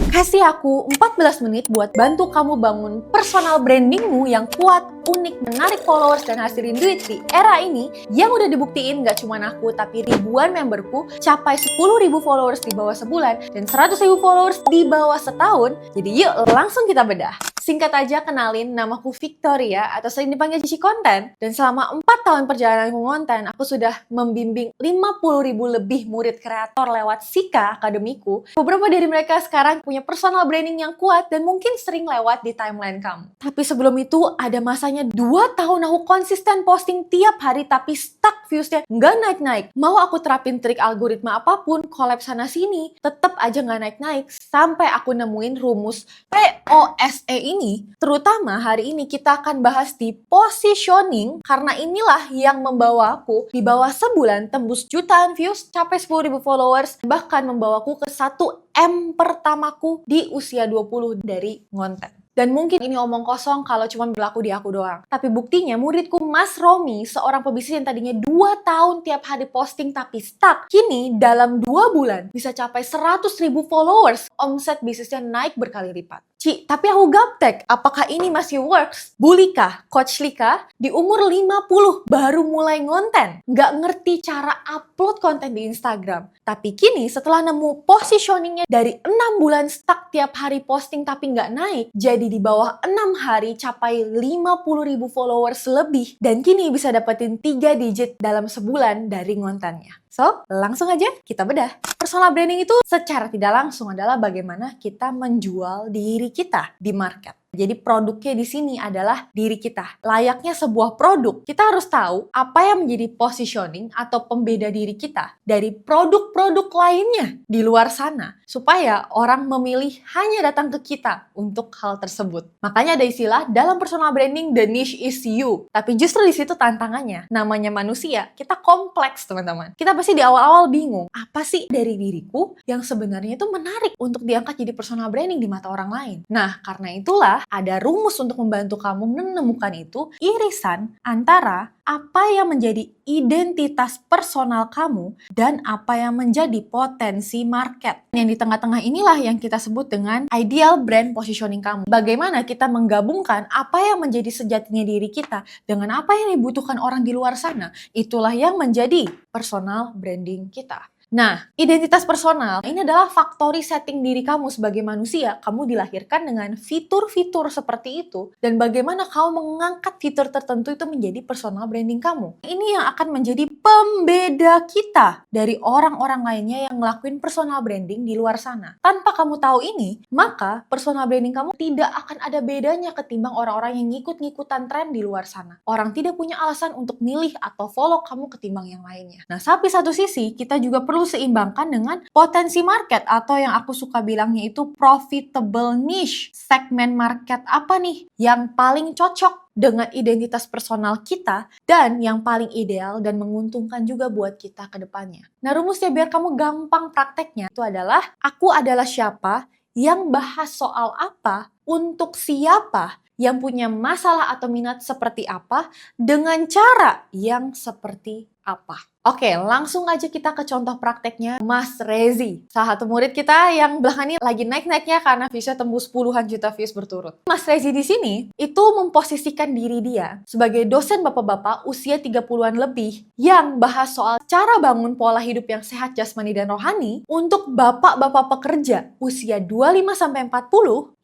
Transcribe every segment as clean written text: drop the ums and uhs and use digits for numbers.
Kasih aku 14 menit buat bantu kamu bangun personal brandingmu yang kuat, unik, menarik followers, dan hasilin duit di era ini yang udah dibuktiin gak cuma aku, tapi ribuan memberku capai 10.000 followers di bawah sebulan dan 100.000 followers di bawah setahun. Jadi yuk langsung kita bedah. Singkat aja kenalin, namaku Victoria atau sering dipanggil Cici Konten. Dan selama 4 tahun perjalanan konten, aku sudah membimbing 50.000 lebih murid kreator lewat Sika Akademiku. Beberapa dari mereka sekarang punya personal branding yang kuat dan mungkin sering lewat di timeline kamu. Tapi sebelum itu ada masanya 2 tahun aku konsisten posting tiap hari tapi stuck viewsnya nggak naik-naik. Mau aku terapin trik algoritma apapun, collab sana sini, tetap aja nggak naik-naik sampai aku nemuin rumus POSE ini. Terutama hari ini kita akan bahas di positioning karena inilah yang membawa aku di bawah sebulan tembus jutaan views, capai 10.000 followers, bahkan membawaku ke 1M pertamaku di usia 20 dari ngonten. Dan mungkin ini omong kosong kalau cuma berlaku di aku doang. Tapi buktinya muridku Mas Romi, seorang pebisnis yang tadinya 2 tahun tiap hari posting tapi stuck, kini dalam 2 bulan bisa capai 100.000 followers. Omset bisnisnya naik berkali lipat. Ci, tapi aku gaptek. Apakah ini masih works? Bulika, Coach Lika, di umur 50 baru mulai ngonten. Nggak ngerti cara upload konten di Instagram. Tapi kini setelah nemu positioningnya dari 6 bulan stuck tiap hari posting tapi nggak naik, jadi di bawah 6 hari capai 50.000 followers lebih. Dan kini bisa dapetin 3 digit dalam sebulan dari ngontennya. So, langsung aja kita bedah. Personal branding itu secara tidak langsung adalah bagaimana kita menjual diri kita di market. Jadi produknya di sini adalah diri kita. Layaknya sebuah produk, kita harus tahu apa yang menjadi positioning atau pembeda diri kita dari produk-produk lainnya di luar sana. Supaya orang memilih hanya datang ke kita untuk hal tersebut. Makanya ada istilah dalam personal branding, the niche is you. Tapi justru di situ tantangannya. Namanya manusia, kita kompleks teman-teman. Kita pasti di awal-awal bingung. Apa sih dari diriku yang sebenarnya itu menarik untuk diangkat jadi personal branding di mata orang lain? Nah, karena itulah ada rumus untuk membantu kamu menemukan itu, irisan antara apa yang menjadi identitas personal kamu dan apa yang menjadi potensi market. Yang di tengah-tengah inilah yang kita sebut dengan ideal brand positioning kamu. Bagaimana kita menggabungkan apa yang menjadi sejatinya diri kita dengan apa yang dibutuhkan orang di luar sana. Itulah yang menjadi personal branding kita. Nah, identitas personal ini adalah factory setting diri kamu sebagai manusia. Kamu dilahirkan dengan fitur-fitur seperti itu dan bagaimana kamu mengangkat fitur tertentu itu menjadi personal branding kamu. Ini yang akan menjadi pembeda kita dari orang-orang lainnya yang ngelakuin personal branding di luar sana. Tanpa kamu tahu ini, maka personal branding kamu tidak akan ada bedanya ketimbang orang-orang yang ngikut-ngikutan tren di luar sana. Orang tidak punya alasan untuk milih atau follow kamu ketimbang yang lainnya. Nah, tapi satu sisi kita juga perlu seimbangkan dengan potensi market atau yang aku suka bilangnya itu profitable niche. Segmen market apa nih yang paling cocok dengan identitas personal kita dan yang paling ideal dan menguntungkan juga buat kita ke depannya. Nah, rumusnya biar kamu gampang prakteknya itu adalah aku adalah siapa yang bahas soal apa untuk siapa yang punya masalah atau minat seperti apa dengan cara yang seperti apa. Oke, langsung aja kita ke contoh prakteknya Mas Rezi. Salah satu murid kita yang belakangan ini lagi naik-naiknya karena viewsnya tembus puluhan juta views berturut. Mas Rezi di sini itu memposisikan diri dia sebagai dosen bapak-bapak usia 30-an lebih yang bahas soal cara bangun pola hidup yang sehat jasmani dan rohani untuk bapak-bapak pekerja usia 25-40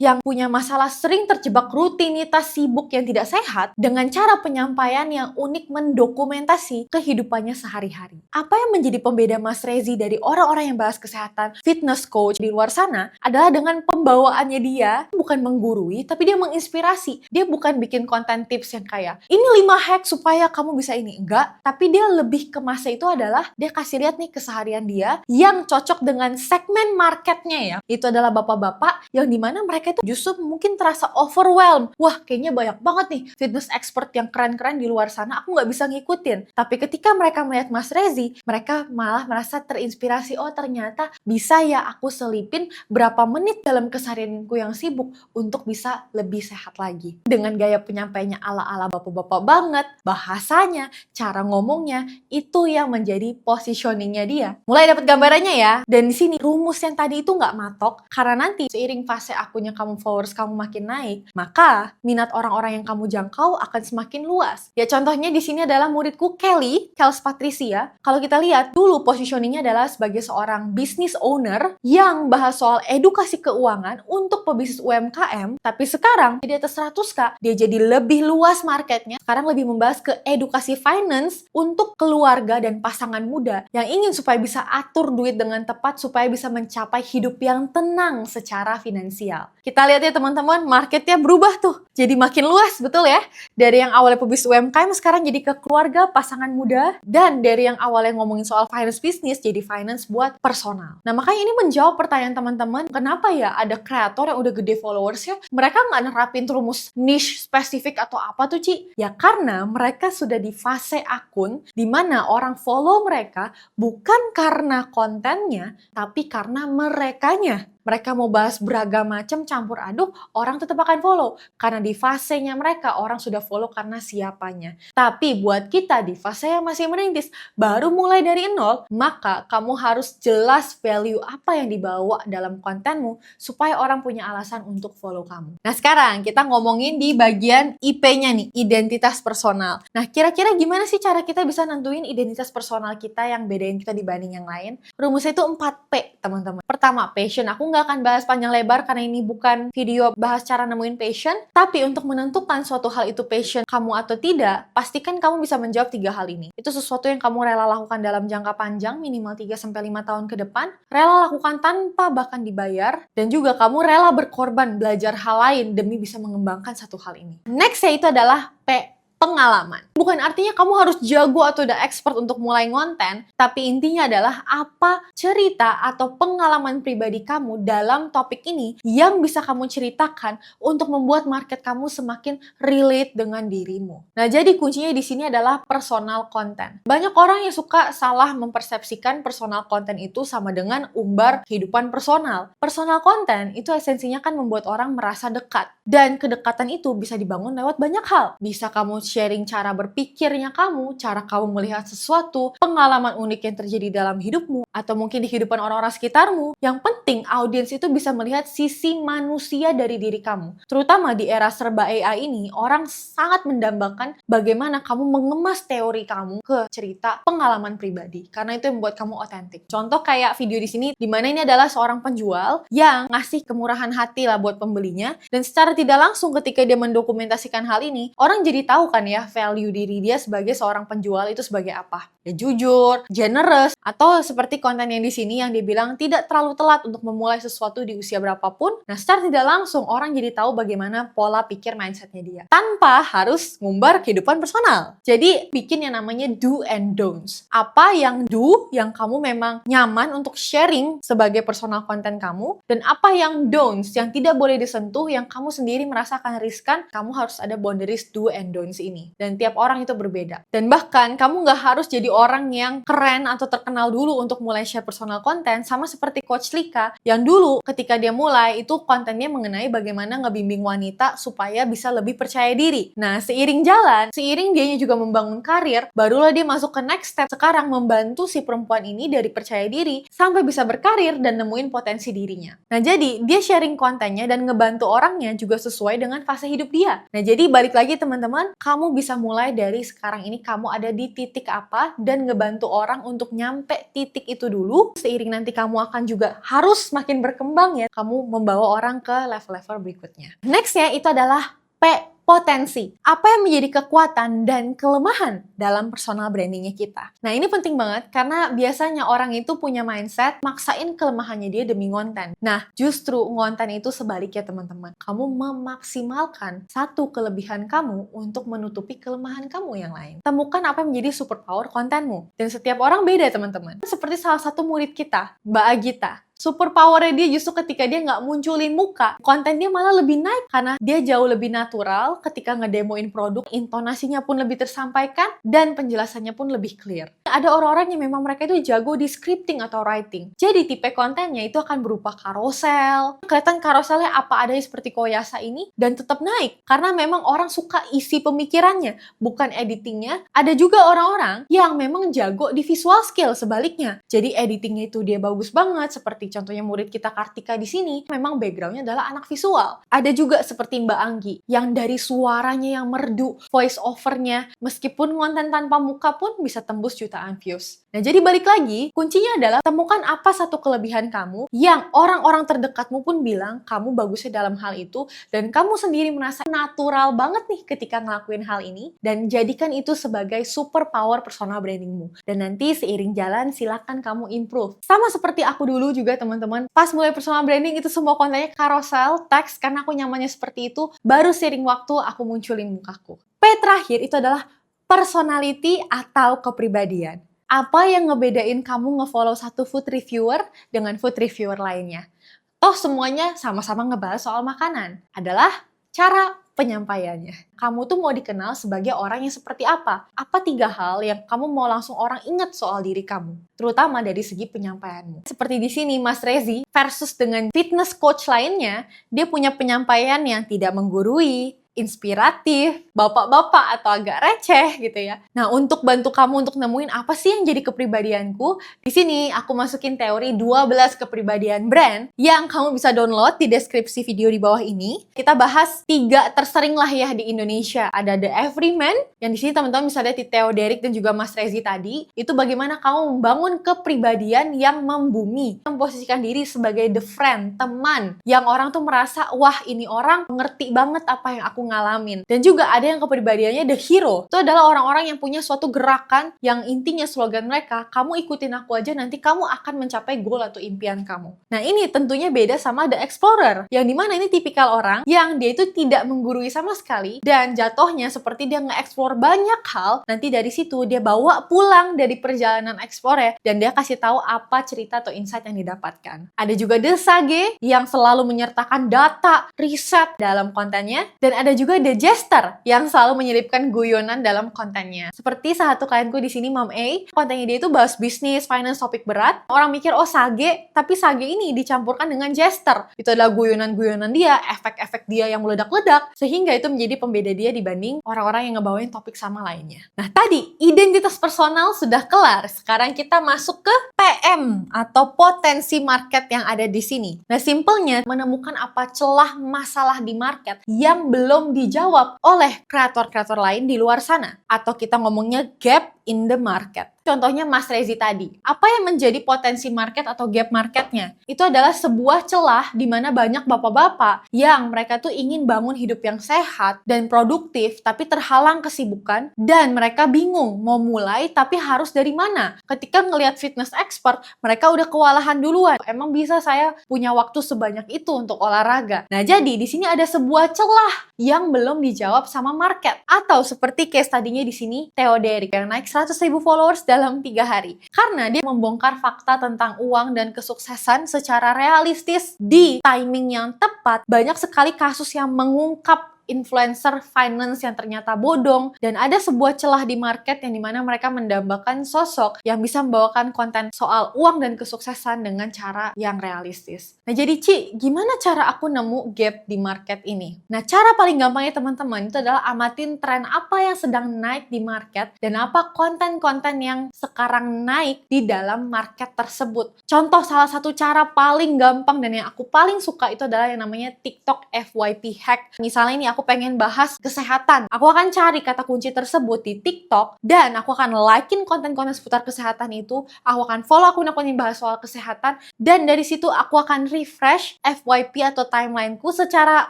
yang punya masalah sering terjebak rutinitas sibuk yang tidak sehat dengan cara penyampaian yang unik mendokumentasi kehidupannya sehari-hari. Apa yang menjadi pembeda Mas Rezi dari orang-orang yang bahas kesehatan, fitness coach di luar sana adalah dengan pembawaannya dia bukan menggurui, tapi dia menginspirasi. Dia bukan bikin konten tips yang kayak, ini 5 hack supaya kamu bisa ini. Enggak, tapi dia lebih ke masa itu adalah dia kasih lihat nih keseharian dia yang cocok dengan segmen marketnya ya. Itu adalah bapak-bapak yang dimana mereka itu justru mungkin terasa overwhelmed. Wah, kayaknya banyak banget nih fitness expert yang keren-keren di luar sana, aku nggak bisa ngikutin. Tapi ketika mereka melihat Mas Rezi, mereka malah merasa terinspirasi. Oh, ternyata bisa ya aku selipin berapa menit dalam keseharianku yang sibuk untuk bisa lebih sehat lagi. Dengan gaya penyampaiannya ala-ala bapak-bapak banget, bahasanya, cara ngomongnya, itu yang menjadi positioningnya dia. Mulai dapat gambarannya ya. Dan di sini rumus yang tadi itu nggak matok, karena nanti seiring fase akunnya kamu, followers kamu makin naik, maka minat orang-orang yang kamu jangkau akan semakin luas. Ya contohnya di sini adalah muridku Kelly, Kels Patricia. Kalau kita lihat dulu positioningnya adalah sebagai seorang business owner yang bahas soal edukasi keuangan untuk pebisnis UMKM, tapi sekarang di atas 100K, dia jadi lebih luas marketnya. Sekarang lebih membahas ke edukasi finance untuk keluarga dan pasangan muda yang ingin supaya bisa atur duit dengan tepat supaya bisa mencapai hidup yang tenang secara finansial. Kita lihat ya teman-teman, marketnya berubah tuh. Jadi makin luas, betul ya? Dari yang awalnya pebisnis UMKM sekarang jadi ke keluarga, pasangan muda, dan dari yang awalnya ngomongin soal finance bisnis jadi finance buat personal. Nah makanya ini menjawab pertanyaan teman-teman, kenapa ya ada kreator yang udah gede followersnya, mereka nggak nerapin rumus niche spesifik atau apa tuh Ci? Ya karena mereka sudah di fase akun di mana orang follow mereka bukan karena kontennya, tapi karena merekanya. Mereka mau bahas beragam macam campur aduk, orang tetap akan follow. Karena di fasenya mereka, orang sudah follow karena siapanya. Tapi buat kita di fase yang masih merintis, baru mulai dari nol, maka kamu harus jelas value apa yang dibawa dalam kontenmu, supaya orang punya alasan untuk follow kamu. Nah sekarang kita ngomongin di bagian IP-nya nih, identitas personal. Nah kira-kira gimana sih cara kita bisa nentuin identitas personal kita yang bedain kita dibanding yang lain? Rumusnya itu 4P teman-teman. Pertama, passion. Aku nggak akan bahas panjang lebar karena ini bukan video bahas cara nemuin passion. Tapi untuk menentukan suatu hal itu passion kamu atau tidak, pastikan kamu bisa menjawab 3 hal ini. Itu sesuatu yang kamu rela lakukan dalam jangka panjang, minimal 3-5 tahun ke depan, rela lakukan tanpa bahkan dibayar, dan juga kamu rela berkorban belajar hal lain demi bisa mengembangkan satu hal ini. Next yaitu adalah P, pengalaman. Bukan artinya kamu harus jago atau udah expert untuk mulai ngonten, tapi intinya adalah apa cerita atau pengalaman pribadi kamu dalam topik ini yang bisa kamu ceritakan untuk membuat market kamu semakin relate dengan dirimu. Nah, jadi kuncinya di sini adalah personal content. Banyak orang yang suka salah mempersepsikan personal content itu sama dengan umbar kehidupan personal. Personal content itu esensinya kan membuat orang merasa dekat. Dan kedekatan itu bisa dibangun lewat banyak hal. Bisa kamu sharing cara berpikirnya kamu, cara kamu melihat sesuatu, pengalaman unik yang terjadi dalam hidupmu, atau mungkin di kehidupan orang-orang sekitarmu. Yang penting, audiens itu bisa melihat sisi manusia dari diri kamu. Terutama di era serba AI ini, orang sangat mendambakan bagaimana kamu mengemas teori kamu ke cerita pengalaman pribadi. Karena itu yang membuat kamu otentik. Contoh kayak video di sini, di mana ini adalah seorang penjual yang ngasih kemurahan hati lah buat pembelinya, dan secara tidak langsung ketika dia mendokumentasikan hal ini, orang jadi tahu kan ya value diri dia sebagai seorang penjual itu sebagai apa. Ya jujur, generous, atau seperti konten yang di sini yang dibilang tidak terlalu telat untuk memulai sesuatu di usia berapapun. Nah secara tidak langsung orang jadi tahu bagaimana pola pikir mindsetnya dia. Tanpa harus ngumbar kehidupan personal. Jadi bikin yang namanya do and don'ts. Apa yang do, yang kamu memang nyaman untuk sharing sebagai personal content kamu, dan apa yang don'ts, yang tidak boleh disentuh, yang kamu sendiri merasakan riskan, kamu harus ada boundaries do and don'ts ini. Dan tiap orang itu berbeda. Dan bahkan kamu nggak harus jadi orang yang keren atau terkenal dulu untuk mulai share personal content, sama seperti Coach Lika yang dulu ketika dia mulai itu kontennya mengenai bagaimana ngebimbing wanita supaya bisa lebih percaya diri. Nah seiring jalan, seiring dianya juga membangun karir, barulah dia masuk ke next step sekarang membantu si perempuan ini dari percaya diri sampai bisa berkarir dan nemuin potensi dirinya. Nah jadi dia sharing kontennya dan ngebantu orangnya juga sesuai dengan fase hidup dia. Nah jadi balik lagi teman-teman, kamu bisa mulai dari sekarang ini kamu ada di titik apa dan ngebantu orang untuk nyampe titik itu dulu. Seiring nanti kamu akan juga harus makin berkembang ya, kamu membawa orang ke level-level berikutnya. Nextnya itu adalah P, potensi. Apa yang menjadi kekuatan dan kelemahan dalam personal brandingnya kita. Nah ini penting banget karena biasanya orang itu punya mindset maksain kelemahannya dia demi ngonten. Nah justru ngonten itu sebaliknya teman-teman. Kamu memaksimalkan satu kelebihan kamu untuk menutupi kelemahan kamu yang lain. Temukan apa yang menjadi superpower kontenmu. Dan setiap orang beda teman-teman. Seperti salah satu murid kita, Mbak Agita. Super powernya dia justru ketika dia nggak munculin muka, konten dia malah lebih naik karena dia jauh lebih natural ketika ngedemoin produk, intonasinya pun lebih tersampaikan, dan penjelasannya pun lebih clear. Ada orang-orang yang memang mereka itu jago di scripting atau writing. Jadi tipe kontennya itu akan berupa karosel. Kelihatan karoselnya apa adanya seperti Koyasa ini, dan tetap naik. Karena memang orang suka isi pemikirannya, bukan editingnya. Ada juga orang-orang yang memang jago di visual skill sebaliknya. Jadi editingnya itu dia bagus banget, seperti contohnya murid kita Kartika di sini, memang backgroundnya adalah anak visual. Ada juga seperti Mbak Anggi, yang dari suaranya yang merdu, voice overnya, meskipun konten tanpa muka pun bisa tembus jutaan views. Nah, jadi balik lagi, kuncinya adalah temukan apa satu kelebihan kamu yang orang-orang terdekatmu pun bilang kamu bagusnya dalam hal itu, dan kamu sendiri merasa natural banget nih ketika ngelakuin hal ini, dan jadikan itu sebagai super power personal brandingmu. Dan nanti seiring jalan silakan kamu improve. Sama seperti aku dulu juga teman-teman, pas mulai personal branding itu semua kontennya carousel, teks, karena aku nyamannya seperti itu, baru seiring waktu aku munculin mukaku. P terakhir itu adalah personality atau kepribadian. Apa yang ngebedain kamu nge-follow satu food reviewer dengan food reviewer lainnya? Toh semuanya sama-sama ngebahas soal makanan. Adalah cara penyampaiannya. Kamu tuh mau dikenal sebagai orang yang seperti apa? Apa 3 hal yang kamu mau langsung orang ingat soal diri kamu? Terutama dari segi penyampaianmu. Seperti di sini Mas Rezi versus dengan fitness coach lainnya, dia punya penyampaian yang tidak menggurui, inspiratif, bapak-bapak atau agak receh gitu ya. Nah, untuk bantu kamu untuk nemuin apa sih yang jadi kepribadianku, di sini aku masukin teori 12 kepribadian brand yang kamu bisa download di deskripsi video di bawah ini. Kita bahas 3 tersering lah ya di Indonesia. Ada The Everyman, yang di sini teman-teman bisa lihat di Theo Derek dan juga Mas Rezi tadi. Itu bagaimana kamu membangun kepribadian yang membumi, memposisikan diri sebagai the friend, teman, yang orang tuh merasa, wah ini orang ngerti banget apa yang aku ngalamin. Dan juga ada yang kepribadiannya the hero. Itu adalah orang-orang yang punya suatu gerakan yang intinya slogan mereka, kamu ikutin aku aja nanti kamu akan mencapai goal atau impian kamu. Nah ini tentunya beda sama the explorer, yang dimana ini tipikal orang yang dia itu tidak menggurui sama sekali, dan jatuhnya seperti dia nge-explore banyak hal, nanti dari situ dia bawa pulang dari perjalanan explore dan dia kasih tahu apa cerita atau insight yang didapatkan. Ada juga the sage yang selalu menyertakan data, riset dalam kontennya, dan ada juga The Jester yang selalu menyelipkan guyonan dalam kontennya. Seperti salah satu klienku di sini, Mom A, kontennya dia itu bahas bisnis, finance, topik berat. Orang mikir, oh sage, tapi sage ini dicampurkan dengan jester. Itu adalah guyonan-guyonan dia, efek-efek dia yang meledak-ledak, sehingga itu menjadi pembeda dia dibanding orang-orang yang ngebawain topik sama lainnya. Nah tadi, identitas personal sudah kelar. Sekarang kita masuk ke PM atau potensi market yang ada di sini. Nah simpelnya, menemukan apa celah masalah di market yang belum dijawab oleh kreator-kreator lain di luar sana. Atau kita ngomongnya gap in the market. Contohnya Mas Rezi tadi. Apa yang menjadi potensi market atau gap marketnya? Itu adalah sebuah celah di mana banyak bapak-bapak yang mereka tuh ingin bangun hidup yang sehat dan produktif tapi terhalang kesibukan dan mereka bingung mau mulai tapi harus dari mana. Ketika ngelihat fitness expert, mereka udah kewalahan duluan. Emang bisa saya punya waktu sebanyak itu untuk olahraga? Nah, jadi di sini ada sebuah celah yang belum dijawab sama market. Atau seperti case tadinya di sini Theo Derek yang naik 100.000 followers dalam 3 hari. Karena dia membongkar fakta tentang uang dan kesuksesan secara realistis di timing yang tepat. Banyak sekali kasus yang mengungkap influencer finance yang ternyata bodong, dan ada sebuah celah di market yang dimana mereka mendambakan sosok yang bisa membawakan konten soal uang dan kesuksesan dengan cara yang realistis. Nah jadi Ci, gimana cara aku nemu gap di market ini? Nah cara paling gampangnya teman-teman itu adalah amatin tren apa yang sedang naik di market dan apa konten-konten yang sekarang naik di dalam market tersebut. Contoh salah satu cara paling gampang dan yang aku paling suka itu adalah yang namanya TikTok FYP hack. Misalnya ini aku pengen bahas kesehatan. Aku akan cari kata kunci tersebut di TikTok dan aku akan likein konten-konten seputar kesehatan itu. Aku akan follow akun-akun yang bahas soal kesehatan dan dari situ aku akan refresh FYP atau timelineku secara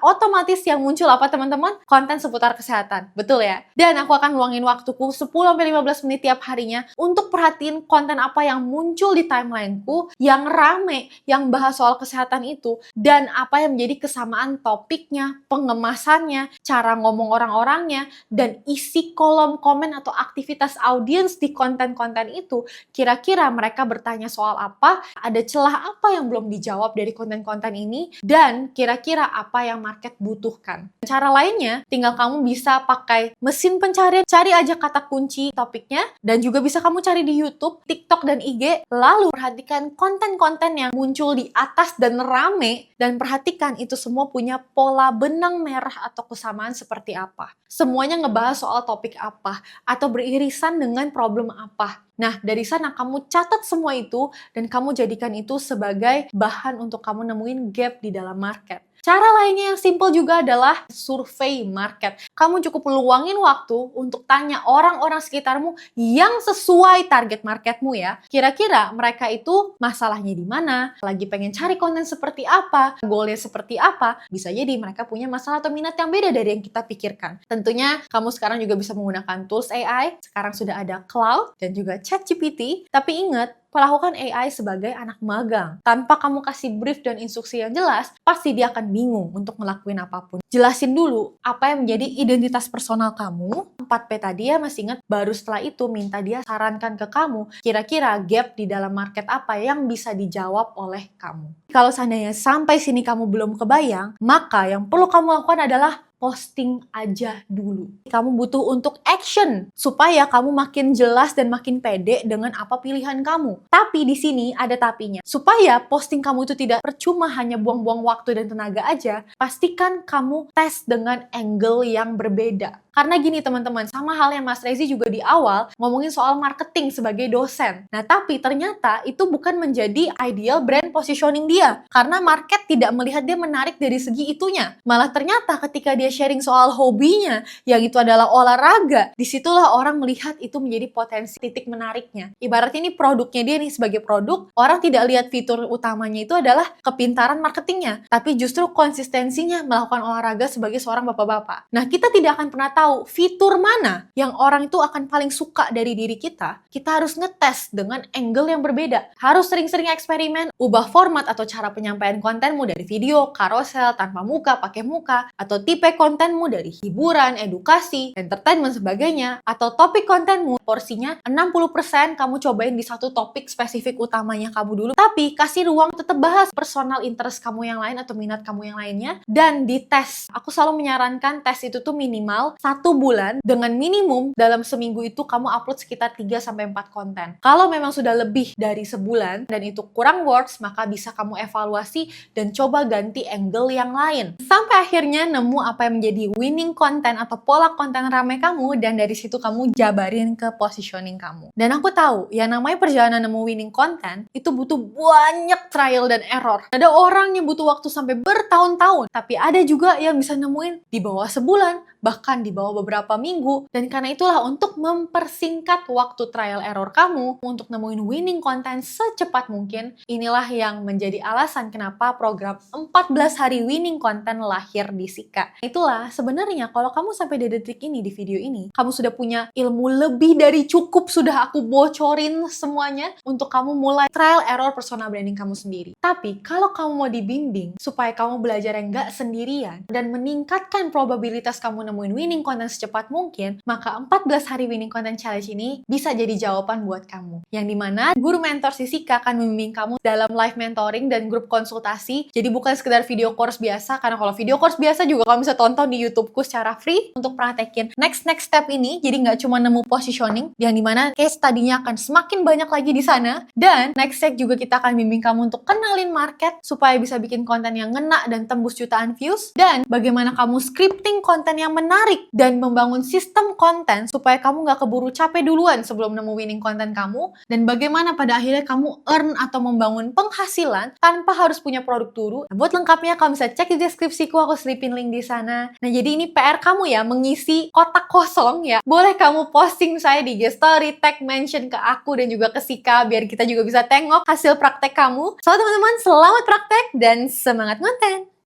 otomatis yang muncul apa teman-teman? Konten seputar kesehatan. Betul ya? Dan aku akan luangin waktuku 10-15 menit tiap harinya untuk perhatiin konten apa yang muncul di timelineku yang rame, yang bahas soal kesehatan itu dan apa yang menjadi kesamaan topiknya, pengemasannya, komentarnya, cara ngomong orang-orangnya, dan isi kolom komen atau aktivitas audiens di konten-konten itu. Kira-kira mereka bertanya soal apa, ada celah apa yang belum dijawab dari konten-konten ini, dan kira-kira apa yang market butuhkan. Cara lainnya, tinggal kamu bisa pakai mesin pencarian, cari aja kata kunci topiknya, dan juga bisa kamu cari di YouTube, TikTok, dan IG, lalu perhatikan konten-konten yang muncul di atas dan rame, dan perhatikan itu semua punya pola benang merah atau kesamaan seperti apa. Semuanya ngebahas soal topik apa, atau beririsan dengan problem apa. Nah, dari sana kamu catat semua itu, dan kamu jadikan itu sebagai bahan untuk kamu nemuin gap di dalam market. Cara lainnya yang simple juga adalah survei market. Kamu cukup luangin waktu untuk tanya orang-orang sekitarmu yang sesuai target marketmu ya. Kira-kira mereka itu masalahnya di mana, lagi pengen cari konten seperti apa, goalnya seperti apa. Bisa jadi mereka punya masalah atau minat yang beda dari yang kita pikirkan. Tentunya kamu sekarang juga bisa menggunakan tools AI. Sekarang sudah ada Cloud dan juga ChatGPT. Tapi ingat, perlakukan AI sebagai anak magang. Tanpa kamu kasih brief dan instruksi yang jelas, pasti dia akan bingung untuk ngelakuin apapun. Jelasin dulu apa yang menjadi identitas personal kamu. 4P tadi ya masih ingat, baru setelah itu minta dia sarankan ke kamu, kira-kira gap di dalam market apa yang bisa dijawab oleh kamu. Kalau seandainya sampai sini kamu belum kebayang, maka yang perlu kamu lakukan adalah posting aja dulu. Kamu butuh untuk action supaya kamu makin jelas dan makin pede dengan apa pilihan kamu. Tapi di sini ada tapinya. Supaya posting kamu itu tidak percuma hanya buang-buang waktu dan tenaga aja, pastikan kamu tes dengan angle yang berbeda. Karena gini teman-teman, sama halnya Mas Rezi juga di awal ngomongin soal marketing sebagai dosen. Nah tapi ternyata itu bukan menjadi ideal brand positioning dia. Karena market tidak melihat dia menarik dari segi itunya. Malah ternyata ketika dia sharing soal hobinya, yang itu adalah olahraga, disitulah orang melihat itu menjadi potensi titik menariknya. Ibaratnya ini produknya dia nih sebagai produk, orang tidak lihat fitur utamanya itu adalah kepintaran marketingnya. Tapi justru konsistensinya melakukan olahraga sebagai seorang bapak-bapak. Nah kita tidak akan pernah tahu fitur mana yang orang itu akan paling suka dari diri kita harus ngetes dengan angle yang berbeda. Harus sering-sering eksperimen, ubah format atau cara penyampaian kontenmu dari video, carousel, tanpa muka, pakai muka, atau tipe kontenmu dari hiburan, edukasi, entertainment, sebagainya, atau topik kontenmu, porsinya 60% kamu cobain di satu topik spesifik utamanya kamu dulu, tapi kasih ruang tetap bahas personal interest kamu yang lain atau minat kamu yang lainnya, dan dites. Aku selalu menyarankan tes itu tuh minimal 1 bulan, dengan minimum dalam seminggu itu kamu upload sekitar 3-4 konten. Kalau memang sudah lebih dari sebulan dan itu kurang works, maka bisa kamu evaluasi dan coba ganti angle yang lain. Sampai akhirnya nemu apa yang menjadi winning content atau pola konten rame kamu, dan dari situ kamu jabarin ke positioning kamu. Dan aku tahu, yang namanya perjalanan nemu winning content itu butuh banyak trial dan error. Ada orang yang butuh waktu sampai bertahun-tahun, tapi ada juga yang bisa nemuin di bawah sebulan, bahkan di bawah beberapa minggu. Dan karena itulah untuk mempersingkat waktu trial error kamu untuk nemuin winning content secepat mungkin, inilah yang menjadi alasan kenapa program 14 hari winning content lahir di Sika. Itulah sebenarnya kalau kamu sampai di detik ini di video ini, kamu sudah punya ilmu lebih dari cukup, sudah aku bocorin semuanya untuk kamu mulai trial error personal branding kamu sendiri. Tapi kalau kamu mau dibimbing supaya kamu belajar yang gak sendirian dan meningkatkan probabilitas kamu nemuin winning content secepat mungkin, maka 14 hari winning content challenge ini bisa jadi jawaban buat kamu. Yang dimana guru mentor Sika akan membimbing kamu dalam live mentoring dan grup konsultasi. Jadi bukan sekedar video course biasa, karena kalau video course biasa juga kamu bisa tonton di YouTubeku secara free untuk praktekin next step ini. Jadi nggak cuma nemu positioning, yang dimana case tadinya akan semakin banyak lagi di sana. Dan next step juga kita akan bimbing kamu untuk kenalin market supaya bisa bikin konten yang ngena dan tembus jutaan views. Dan bagaimana kamu scripting konten yang menarik dan membangun sistem konten supaya kamu nggak keburu capek duluan sebelum nemu winning konten kamu. Dan bagaimana pada akhirnya kamu earn atau membangun penghasilan tanpa harus punya produk dulu. Nah, buat lengkapnya kamu bisa cek di deskripsiku, aku selipin link di sana. Nah jadi ini PR kamu ya, mengisi kotak kosong ya. Boleh kamu posting saya di IG story, tag mention ke aku dan juga ke Sika biar kita juga bisa tengok hasil praktek kamu. So teman-teman, selamat praktek dan semangat konten!